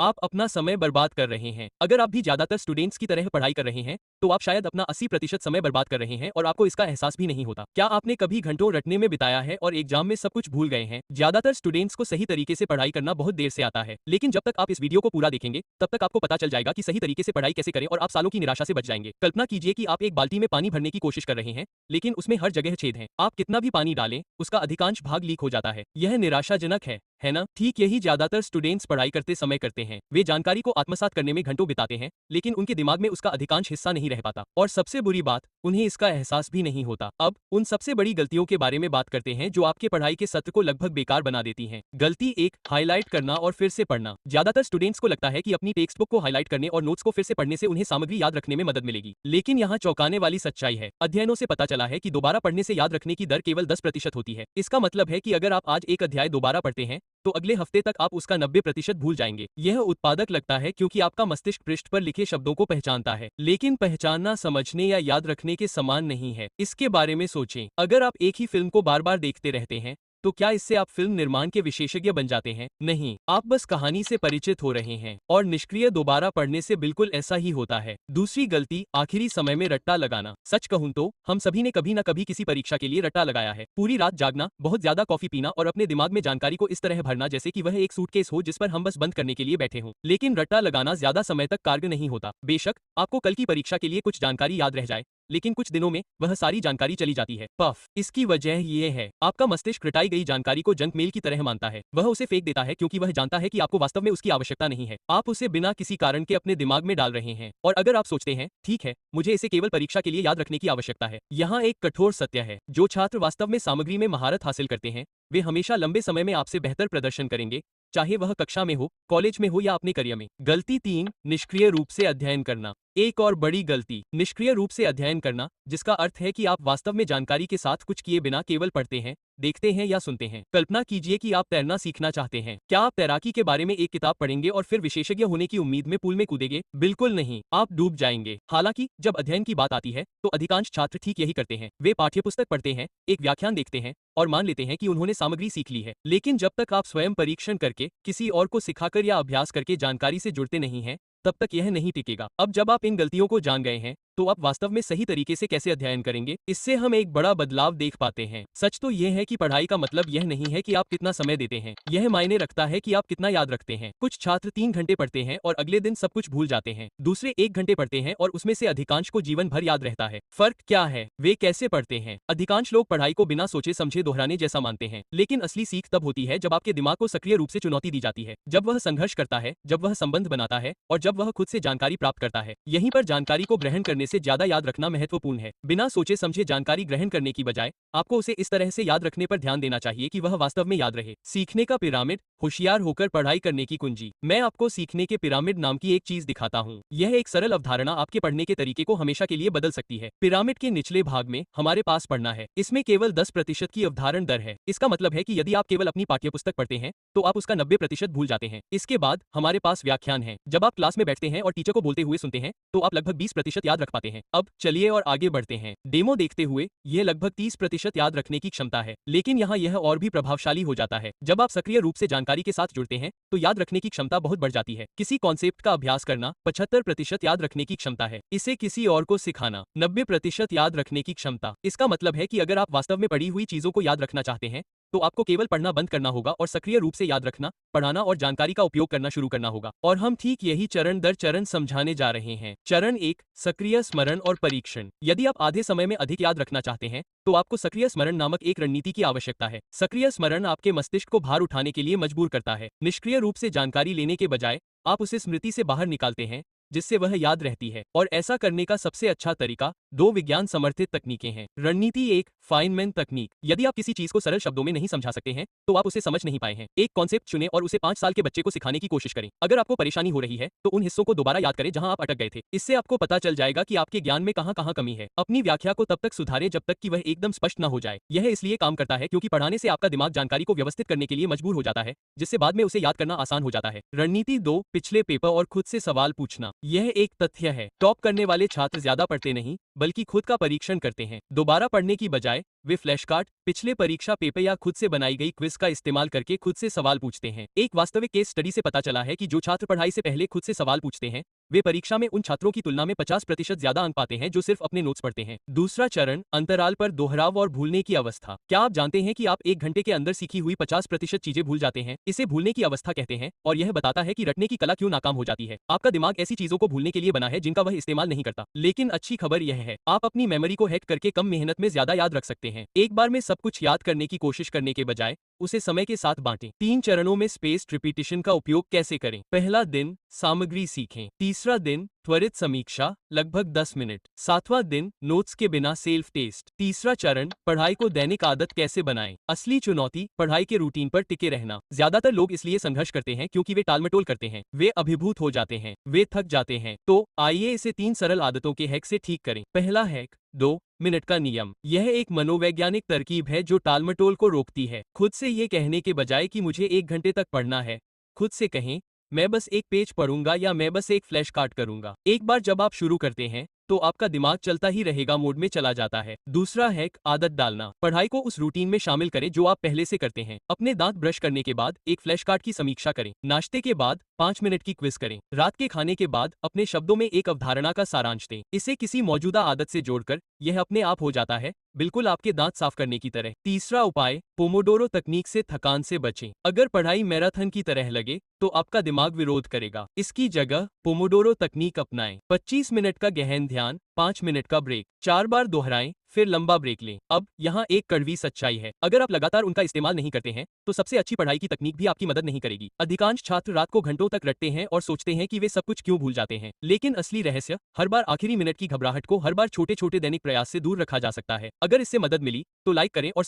आप अपना समय बर्बाद कर रहे हैं। अगर आप भी ज्यादातर स्टूडेंट्स की तरह पढ़ाई कर रहे हैं तो आप शायद अपना 80% समय बर्बाद कर रहे हैं और आपको इसका एहसास भी नहीं होता। क्या आपने कभी घंटों रटने में बिताया है और एग्जाम में सब कुछ भूल गए हैं? ज्यादातर स्टूडेंट्स को सही तरीके से पढ़ाई करना बहुत देर से आता है, लेकिन जब तक आप इस वीडियो को पूरा देखेंगे तब तक आपको पता चल जाएगा कि सही तरीके से पढ़ाई कैसे करें और आप सालों की निराशा से बच जाएंगे। कल्पना कीजिए कि आप एक बाल्टी में पानी भरने की कोशिश कर रहे हैं, लेकिन उसमें हर जगह छेद हैं। आप कितना भी पानी डालें, उसका अधिकांश भाग लीक हो जाता है। यह निराशाजनक है ना? ठीक यही ज्यादातर स्टूडेंट्स पढ़ाई करते समय करते हैं। वे जानकारी को आत्मसात करने में घंटों बिताते हैं, लेकिन उनके दिमाग में उसका अधिकांश हिस्सा नहीं रह पाता। और सबसे बुरी बात, उन्हें इसका एहसास भी नहीं होता। अब उन सबसे बड़ी गलतियों के बारे में बात करते हैं जो आपके पढ़ाई के सत्र को लगभग बेकार बना देती हैं। गलती 1, हाईलाइट करना और फिर से पढ़ना। ज्यादातर स्टूडेंट्स को लगता है कि अपनी टेक्स्ट बुक को हाईलाइट करने और नोट्स को फिर से पढ़ने से उन्हें सामग्री याद रखने में मदद मिलेगी, लेकिन यहाँ चौंकाने वाली सच्चाई है। अध्ययनों से पता चला है कि दोबारा पढ़ने से याद रखने की दर केवल 10% होती है। इसका मतलब है कि अगर आप आज एक अध्याय दोबारा पढ़ते हैं तो अगले हफ्ते तक आप उसका 90% भूल जाएंगे। यह उत्पादक लगता है क्योंकि आपका मस्तिष्क पृष्ठ पर लिखे शब्दों को पहचानता है, लेकिन पहचानना समझने या याद रखने के समान नहीं है। इसके बारे में सोचें, अगर आप एक ही फिल्म को बार बार देखते रहते हैं तो क्या इससे आप फिल्म निर्माण के विशेषज्ञ बन जाते हैं? नहीं, आप बस कहानी से परिचित हो रहे हैं। और निष्क्रिय दोबारा पढ़ने से बिल्कुल ऐसा ही होता है। दूसरी गलती, आखिरी समय में रट्टा लगाना। सच कहूं तो हम सभी ने कभी न कभी किसी परीक्षा के लिए रट्टा लगाया है। पूरी रात जागना, बहुत ज्यादा कॉफी पीना और अपने दिमाग में जानकारी को इस तरह भरना जैसे कि वह एक सूटकेस हो जिस पर हम बस बंद करने के लिए बैठे हों। लेकिन रट्टा लगाना ज्यादा समय तक कारगर नहीं होता। बेशक आपको कल की परीक्षा के लिए कुछ जानकारी याद रह जाए, लेकिन कुछ दिनों में वह सारी जानकारी चली जाती है। पफ, इसकी वजह ये है, आपका मस्तिष्क रटाई गई जानकारी को जंक मेल की तरह मानता है। वह उसे फेंक देता है क्योंकि वह जानता है कि आपको वास्तव में उसकी आवश्यकता नहीं है। आप उसे बिना किसी कारण के अपने दिमाग में डाल रहे हैं। और अगर आप सोचते हैं, ठीक है, मुझे इसे केवल परीक्षा के लिए याद रखने की आवश्यकता है, यहाँ एक कठोर सत्य है। जो छात्र वास्तव में सामग्री में महारत हासिल करते हैं, वे हमेशा लंबे समय में आपसे बेहतर प्रदर्शन करेंगे, चाहे वह कक्षा में हो, कॉलेज में हो या अपने करियर में। गलती 3, निष्क्रिय रूप से अध्ययन करना। एक और बड़ी गलती, निष्क्रिय रूप से अध्ययन करना, जिसका अर्थ है कि आप वास्तव में जानकारी के साथ कुछ किए बिना केवल पढ़ते हैं, देखते हैं या सुनते हैं। कल्पना कीजिए कि आप तैरना सीखना चाहते हैं। क्या आप तैराकी के बारे में एक किताब पढ़ेंगे और फिर विशेषज्ञ होने की उम्मीद में पूल में कूदेंगे? बिल्कुल नहीं, आप डूब जाएंगे। हालांकि जब अध्ययन की बात आती है तो अधिकांश छात्र ठीक यही करते हैं। वे पाठ्यपुस्तक पढ़ते हैं, एक व्याख्यान देखते हैं और मान लेते हैं कि उन्होंने सामग्री सीख ली है। लेकिन जब तक आप स्वयं परीक्षण करके, किसी और को सिखाकर या अभ्यास करके जानकारी से जुड़ते नहीं हैं, तब तक यह नहीं टिकेगा। अब जब आप इन गलतियों को जान गए हैं तो आप वास्तव में सही तरीके से कैसे अध्ययन करेंगे? इससे हम एक बड़ा बदलाव देख पाते हैं। सच तो यह है कि पढ़ाई का मतलब यह नहीं है कि आप कितना समय देते हैं, यह मायने रखता है कि आप कितना याद रखते हैं। कुछ छात्र 3 घंटे पढ़ते हैं और अगले दिन सब कुछ भूल जाते हैं। दूसरे 1 घंटे पढ़ते हैं और उसमें से अधिकांश को जीवन भर याद रहता है। फर्क क्या है? वे कैसे पढ़ते हैं। अधिकांश लोग पढ़ाई को बिना सोचे समझे दोहराने जैसा मानते हैं, लेकिन असली सीख तब होती है जब आपके दिमाग को सक्रिय रूप से चुनौती दी जाती है, जब वह संघर्ष करता है, जब वह संबंध बनाता है और जब वह खुद से जानकारी प्राप्त करता है। यहीं पर जानकारी को ग्रहण करने से ज्यादा याद रखना महत्वपूर्ण है। बिना सोचे समझे जानकारी ग्रहण करने की बजाय आपको उसे इस तरह से याद रखने पर ध्यान देना चाहिए कि वह वास्तव में याद रहे। सीखने का पिरामिड, होशियार होकर पढ़ाई करने की कुंजी। मैं आपको सीखने के पिरामिड नाम की एक चीज दिखाता हूँ। यह एक सरल अवधारणा आपके पढ़ने के तरीके को हमेशा के लिए बदल सकती है। पिरामिड के निचले भाग में हमारे पास पढ़ना है। इसमें केवल 10% की अवधारण दर है। इसका मतलब है कि यदि आप केवल अपनी पाठ्यपुस्तक पढ़ते हैं तो आप उसका 90% भूल जाते हैं। इसके बाद हमारे पास व्याख्यान है। जब आप क्लास में बैठते हैं और टीचर को बोलते हुए सुनते हैं तो आप लगभग 20% याद रख पाते हैं। अब चलिए और आगे बढ़ते हैं। डेमो देखते हुए यह लगभग 30% याद रखने की क्षमता है, लेकिन यहाँ यह और भी प्रभावशाली हो जाता है। जब आप सक्रिय रूप से जानकारी के साथ जुड़ते हैं तो याद रखने की क्षमता बहुत बढ़ जाती है। किसी कॉन्सेप्ट का अभ्यास करना 75% याद रखने की क्षमता है। इसे किसी और को सिखाना 90% याद रखने की क्षमता। इसका मतलब है कि अगर आप वास्तव में पढ़ी हुई चीजों को याद रखना चाहते हैं तो आपको केवल पढ़ना बंद करना होगा और सक्रिय रूप से याद रखना, पढ़ाना और जानकारी का उपयोग करना शुरू करना होगा। और हम ठीक यही चरण दर चरण समझाने जा रहे हैं। चरण 1, सक्रिय स्मरण और परीक्षण। यदि आप आधे समय में अधिक याद रखना चाहते हैं तो आपको सक्रिय स्मरण नामक एक रणनीति की आवश्यकता है। सक्रिय स्मरण आपके मस्तिष्क को भार उठाने के लिए मजबूर करता है। निष्क्रिय रूप से जानकारी लेने के बजाय आप उसे स्मृति से बाहर निकालते हैं, जिससे वह याद रहती है। और ऐसा करने का सबसे अच्छा तरीका 2 विज्ञान समर्थित तकनीकें हैं। रणनीति 1, फाइनमैन तकनीक। यदि आप किसी चीज को सरल शब्दों में नहीं समझा सकते हैं तो आप उसे समझ नहीं पाए हैं। एक कॉन्सेप्ट चुनें और उसे 5 साल के बच्चे को सिखाने की कोशिश करें। अगर आपको परेशानी हो रही है तो उन हिस्सों को दोबारा याद करें जहां आप अटक गए थे। इससे आपको पता चल जाएगा कि आपके ज्ञान में कहां कमी है। अपनी व्याख्या को तब तक सुधारें जब तक कि वह एकदम स्पष्ट न हो जाए। यह इसलिए काम करता है क्योंकि पढ़ाने से आपका दिमाग जानकारी को व्यवस्थित करने के लिए मजबूर हो जाता है, जिससे बाद में उसे याद करना आसान हो जाता है। रणनीति 2, पिछले पेपर और खुद से सवाल पूछना। यह एक तथ्य है। टॉप करने वाले छात्र ज्यादा पढ़ते नहीं, बल्कि खुद का परीक्षण करते हैं। दोबारा पढ़ने की बजाय वे फ्लैश कार्ड, पिछले परीक्षा पेपर या खुद से बनाई गई क्विज का इस्तेमाल करके खुद से सवाल पूछते हैं। एक वास्तविक केस स्टडी से पता चला है कि जो छात्र पढ़ाई से पहले खुद से सवाल पूछते हैं, वे परीक्षा में उन छात्रों की तुलना में 50% ज्यादा अंक पाते हैं जो सिर्फ अपने नोट्स पढ़ते हैं। दूसरा चरण, अंतराल पर दोहराव और भूलने की अवस्था। क्या आप जानते हैं कि आप 1 घंटे के अंदर सीखी हुई 50% चीजें भूल जाते हैं? इसे भूलने की अवस्था कहते हैं और यह बताता है कि रटने की कला क्यों नाकाम हो जाती है। आपका दिमाग ऐसी चीजों को भूलने के लिए बना है जिनका वह इस्तेमाल नहीं करता। लेकिन अच्छी खबर यह है, आप अपनी मेमोरी को हैक करके कम मेहनत में ज्यादा याद रख सकते हैं। एक बार में सब कुछ याद करने की कोशिश करने के बजाय उसे समय के साथ बांटें। 3 चरणों में स्पेस्ड रिपीटिशन का उपयोग कैसे करें? पहला दिन, सामग्री सीखें। तीसरा दिन, त्वरित समीक्षा, लगभग 10 मिनट। 7वां दिन, नोट्स के बिना सेल्फ टेस्ट। तीसरा चरण, पढ़ाई को दैनिक आदत कैसे बनाएं? असली चुनौती, पढ़ाई के रूटीन पर टिके रहना। ज्यादातर लोग इसलिए संघर्ष करते हैं क्योंकि वे टालमटोल करते हैं, वे अभिभूत हो जाते हैं, वे थक जाते हैं। तो आइए इसे 3 सरल आदतों के हैक से ठीक करें। पहला हैक, 2 मिनट का नियम। यह एक मनोवैज्ञानिक तरकीब है जो टालमटोल को रोकती है। खुद से ये कहने के बजाय कि मुझे 1 घंटे तक पढ़ना है, खुद से कहें, मैं बस एक पेज पढ़ूंगा या मैं बस एक फ्लैश कार्ड करूंगा। एक बार जब आप शुरू करते हैं तो आपका दिमाग चलता ही रहेगा मोड में चला जाता है। दूसरा हैक, आदत डालना। पढ़ाई को उस रूटीन में शामिल करें जो आप पहले से करते हैं। अपने दांत ब्रश करने के बाद एक फ्लैश कार्ड की समीक्षा करें। नाश्ते के बाद 5 मिनट की क्विज करें। रात के खाने के बाद अपने शब्दों में एक अवधारणा का सारांश दें। इसे किसी मौजूदा आदत से जोड़कर यह अपने आप हो जाता है, बिल्कुल आपके दांत साफ करने की तरह। तीसरा उपाय, पोमोडोरो तकनीक से थकान से बचें। अगर पढ़ाई मैराथन की तरह लगे तो आपका दिमाग विरोध करेगा। इसकी जगह पोमोडोरो तकनीक अपनाएं। 25 मिनट का गहन ध्यान, 5 मिनट का ब्रेक, 4 बार दोहराएं, फिर लंबा ब्रेक लें। अब यहाँ एक कड़वी सच्चाई है, अगर आप लगातार उनका इस्तेमाल नहीं करते हैं तो सबसे अच्छी पढ़ाई की तकनीक भी आपकी मदद नहीं करेगी। अधिकांश छात्र रात को घंटों तक रटते हैं और सोचते हैं कि वे सब कुछ क्यों भूल जाते हैं। लेकिन असली रहस्य, हर बार आखिरी मिनट की घबराहट को हर बार छोटे छोटे दैनिक प्रयास से दूर रखा जा सकता है। अगर इससे मदद मिली तो लाइक करें और